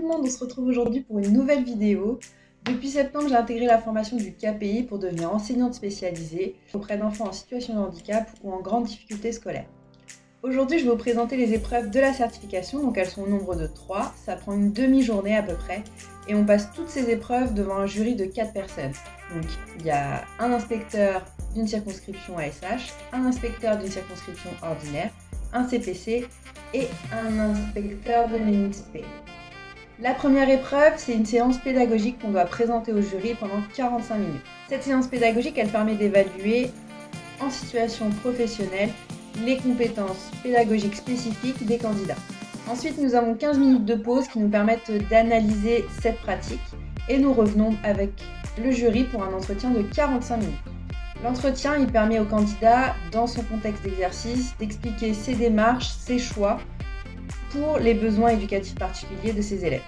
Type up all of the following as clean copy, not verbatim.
monde, on se retrouve aujourd'hui pour une nouvelle vidéo. Depuis septembre, j'ai intégré la formation du KPI pour devenir enseignante spécialisée auprès d'enfants en situation de handicap ou en grande difficulté scolaire. Aujourd'hui, je vais vous présenter les épreuves de la certification, donc elles sont au nombre de 3, ça prend une demi-journée à peu près, et on passe toutes ces épreuves devant un jury de 4 personnes. Donc il y a un inspecteur d'une circonscription ASH, un inspecteur d'une circonscription ordinaire, un CPC et un inspecteur de l'INSPE. La première épreuve, c'est une séance pédagogique qu'on doit présenter au jury pendant 45 minutes. Cette séance pédagogique, elle permet d'évaluer en situation professionnelle les compétences pédagogiques spécifiques des candidats. Ensuite, nous avons 15 minutes de pause qui nous permettent d'analyser cette pratique et nous revenons avec le jury pour un entretien de 45 minutes. L'entretien, il permet au candidat, dans son contexte d'exercice, d'expliquer ses démarches, ses choix pour les besoins éducatifs particuliers de ses élèves.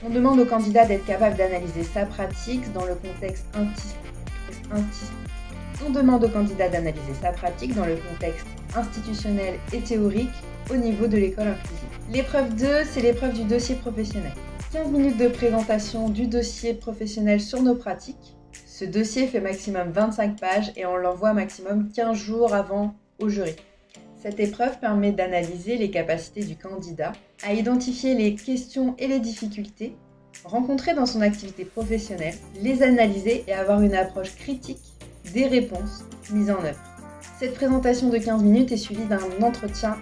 On demande au candidat d'être capable d'analyser sa pratique dans le contexte institutionnel et théorique au niveau de l'école inclusive. L'épreuve 2, c'est l'épreuve du dossier professionnel. 15 minutes de présentation du dossier professionnel sur nos pratiques. Ce dossier fait maximum 25 pages et on l'envoie maximum 15 jours avant au jury. Cette épreuve permet d'analyser les capacités du candidat, à identifier les questions et les difficultés rencontrées dans son activité professionnelle, les analyser et avoir une approche critique des réponses mises en œuvre. Cette présentation de 15 minutes est suivie d'un entretien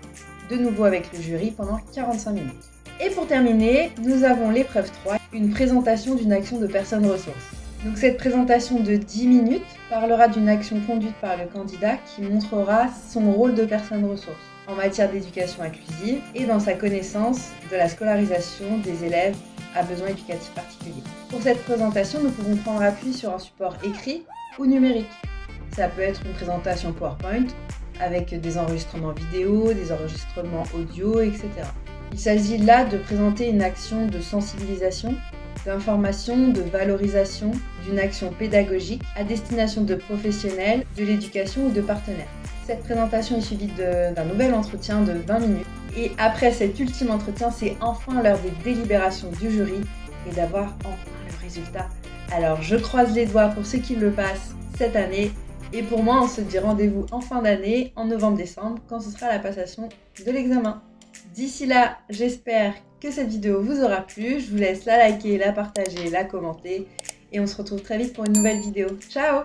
de nouveau avec le jury pendant 45 minutes. Et pour terminer, nous avons l'épreuve 3, une présentation d'une action de personne ressource. Donc cette présentation de 10 minutes parlera d'une action conduite par le candidat qui montrera son rôle de personne ressource en matière d'éducation inclusive et dans sa connaissance de la scolarisation des élèves à besoins éducatifs particuliers. Pour cette présentation, nous pouvons prendre appui sur un support écrit ou numérique. Ça peut être une présentation PowerPoint avec des enregistrements vidéo, des enregistrements audio, etc. Il s'agit là de présenter une action de sensibilisation, d'information, de valorisation d'une action pédagogique à destination de professionnels, de l'éducation ou de partenaires. Cette présentation est suivie d'un nouvel entretien de 20 minutes. Et après cet ultime entretien, c'est enfin l'heure des délibérations du jury et d'avoir enfin le résultat. Alors je croise les doigts pour ceux qui le passent cette année. Et pour moi, on se dit rendez-vous en fin d'année, en novembre-décembre, quand ce sera la passation de l'examen. D'ici là, j'espère que cette vidéo vous aura plu. Je vous laisse la liker, la partager, la commenter. Et on se retrouve très vite pour une nouvelle vidéo. Ciao!